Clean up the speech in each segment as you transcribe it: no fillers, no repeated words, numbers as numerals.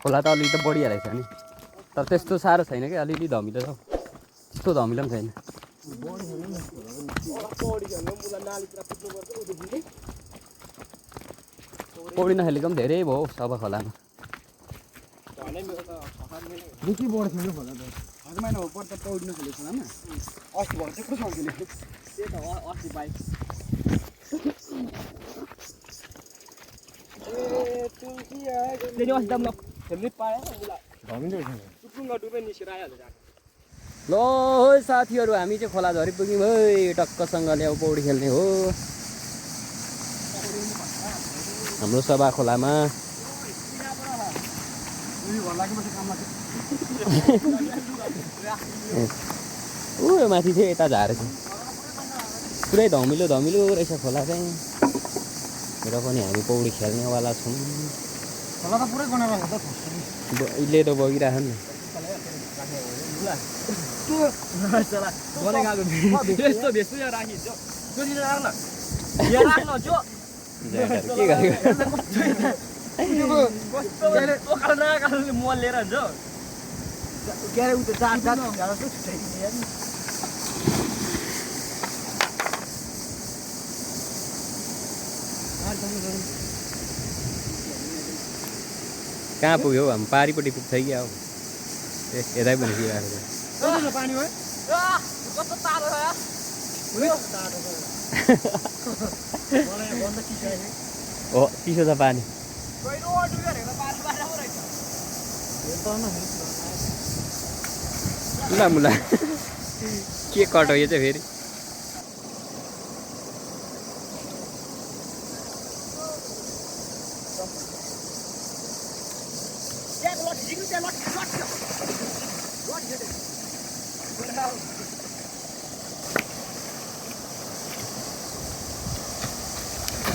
खोला त अलिकति त बढिहालेको छ नि तर त्यस्तो साह्रो छैन कि अलिअलि धमिलो छ त्यस्तो धमिलो पनि छैन पौडी नखेलेको पनि धेरै भयो सभा खोलामा ल साथीहरू हामी चाहिँ खोला झरी पुग्यौँ है टक्कसँगले अब पौडी खेल्ने हो हाम्रो सभा खोलामा माथि चाहिँ यता झारेको पुरै धमिलो धमिलो रहेछ खोला चाहिँ र पनि हामी पौडी खेल्नेवाला छौँ अहिले त बगिरहेको नि कहाँ पुग्यो हामी पारिपट्टि पुग्छ कि अब यतै पनि किराहरू हो चिसो छ पानी मुला के कट हो यो चाहिँ फेरि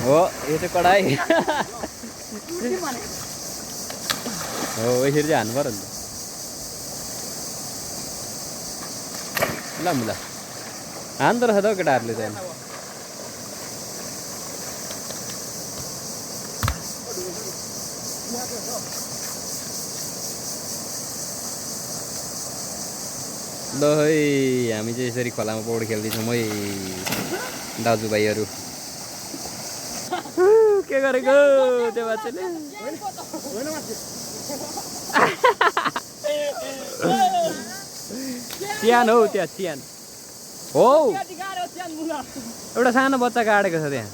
हो यो चाहिँ कडाई हो यसरी चाहिँ हान्नु पर्यो नि त ल मुला हान्दो रहेछ त हौ केटाहरूले चाहिँ ल है हामी चाहिँ यसरी खोलामा पौडी खेल्दैछौँ है दाजुभाइहरू के गरेको त्यो बाच्छाले चियान हौ त्यहाँ चियान हो एउटा सानो बच्चा काटेको छ त्यहाँ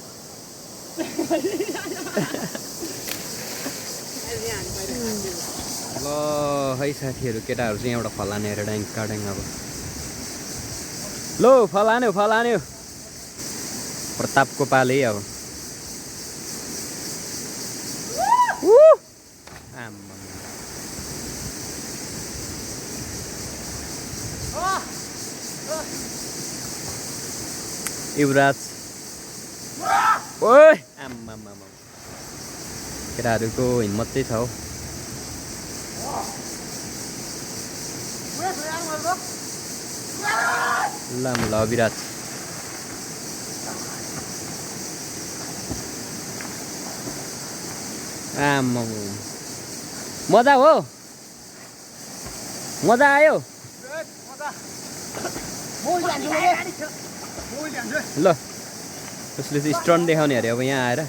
ल है साथीहरू केटाहरू चाहिँ एउटा फलाने हेरेर ड्याङ काट्याङ अब लो फलान्यो फलान्यो प्रतापको पाले अब युवराज ओइ आम्मा केटाहरूको हिम्मत चाहिँ छ हौ ल विराज आम्मा मजा हो मजा आयो ल उसले चाहिँ स्टन्ट देखाउने अरे अब यहाँ आएर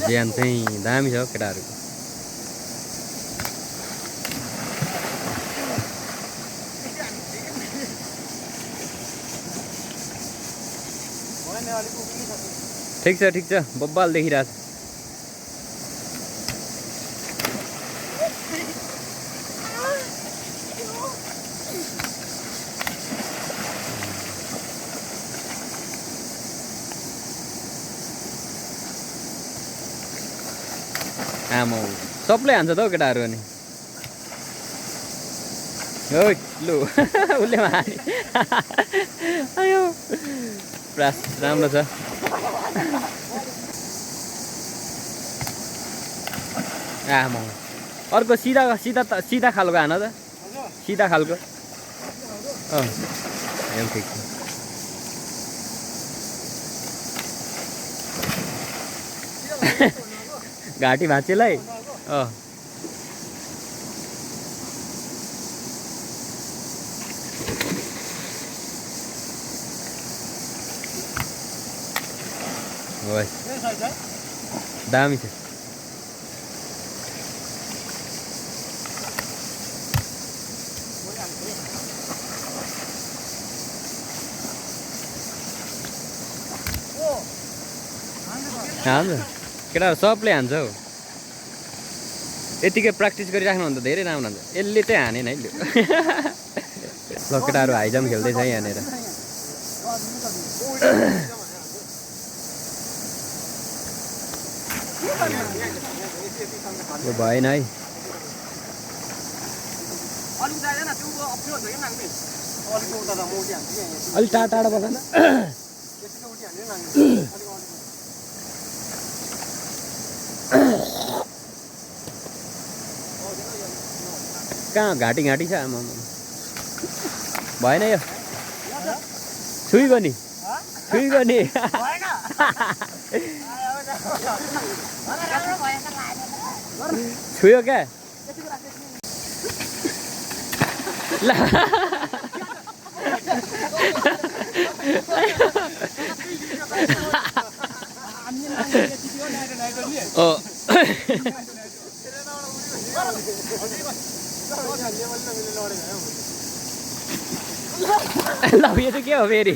ज्यान चाहिँ दामी छ केटाहरूको ठिक छ बब्बाल देखिरहेछ आमा सबले हान्छ त हौ केटाहरू अनि ओइ लु उसले हाने आयो प्रास राम्रो छ आमा अर्को सिधा सिधा सिधा खालको हान त सिधा खालको एकदम ठिक छ घाँटी भाँचेलाई दामी छ हान्छ केटाहरू सबले हान्छ हौ यतिकै प्र्याक्टिस गरिराख्नु भने त धेरै राम्रो हुन्छ यसले चाहिँ हानेन है ल केटाहरू हाइजम खेल्दैछ यहाँनिर यो भएन है अलिक टाढा टाढा बस्छ कहाँ घाँटी घाँटी छ आमा भएन यो छुइगयो नि छुइगयो नि छुयो क्या ल ल यो चाहिँ के हो फेरि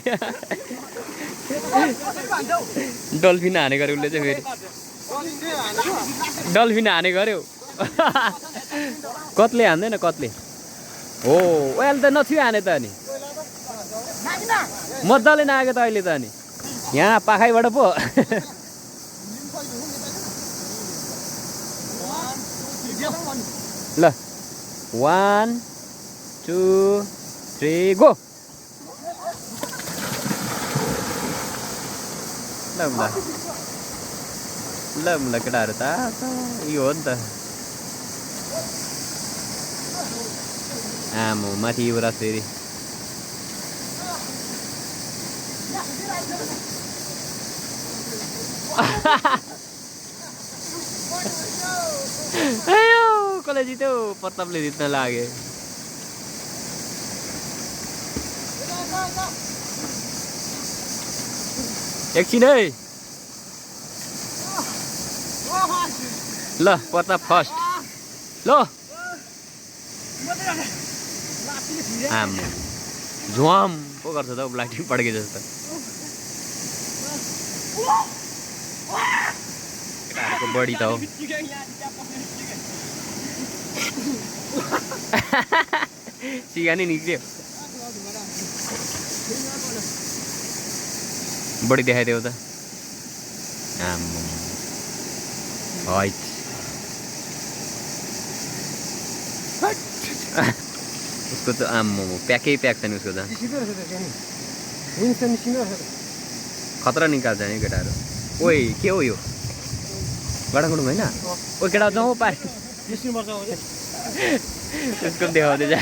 डल्फिन हाने गऱ्यो उसले चाहिँ फेरि डल्फिन हाने गऱ्यो कत्ले हान्दैन कत्ले हो अहिले त नथियो हाने त अनि मजाले नआएको त अहिले त अनि यहाँ पाखाइबाट पो ल 1 2 3 गो ल केटाहरू त यो हो नि त आमो माथि युवराज फेरि कसले जित्यो प्रतापले जित्न लाग्यो एकछिन है ल प्रताप फर्स्ट ल आम्म झ्वाम पो गर्छ त ब्ल्याक टिम पड्के जस्तो केटाहरूको बढी त हो सिगानी निक्ल्यो बढी देखाइदेऊ त आम्म हाइट उसको त आम्मो प्याकै प्याक छ नि उसको त खतरा निकाल्छ नि केटाहरू ओइ के हो यो गडागुडुङ होइन ओ केटा जाउँ पारे उसको देखाउँदै जा